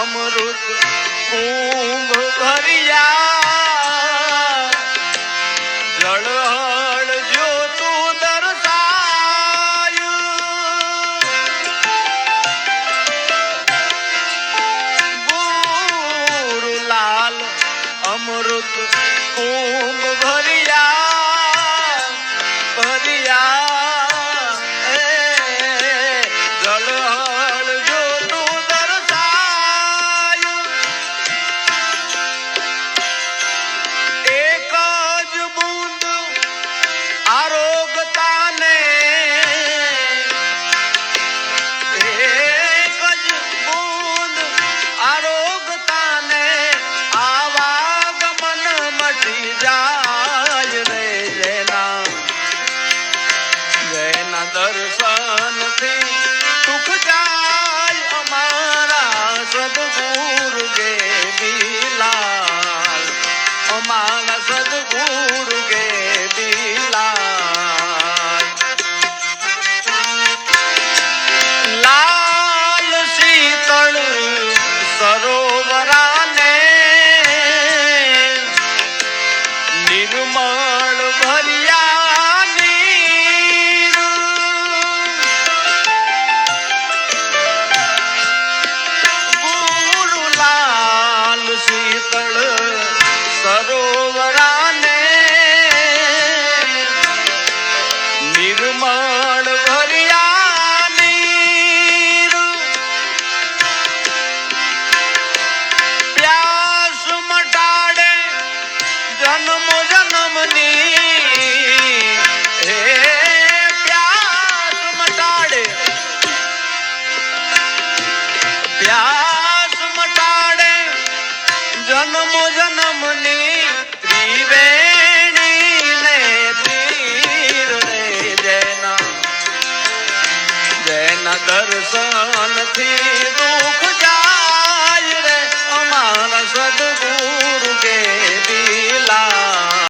અમૃત કુંભ ભર્યા જળહળ જ્યોતું દર્શાયું ગુરુલાલ અમૃત કુંભ ભર્યા જળહળ જ્યોતું દર્શાયું એક જ બૂંદ આરોગતાને એક જ બૂંદ આરોગતાને આવાગમન મટી જાય રે જેના દર્શનથી સુખ જાય અમારા સદગુરુ ગે બિલાલ અમારા સદગુરુ ગે બિલાલ લાલ શીતળ સરોવરાને નિર્મળ ભર્યા નીર ગુરુલાલ શીતળ સરોવરાને નિર્મળ ભર્યા નીર પ્યાસ મટાડે જન્મો જન્મની હે પ્યાસ મટાડે પ્યાસ મટાડે જન્મો જન્મની ત્રિવેણી ને તીર રે જેના દર્શનથી દુઃખ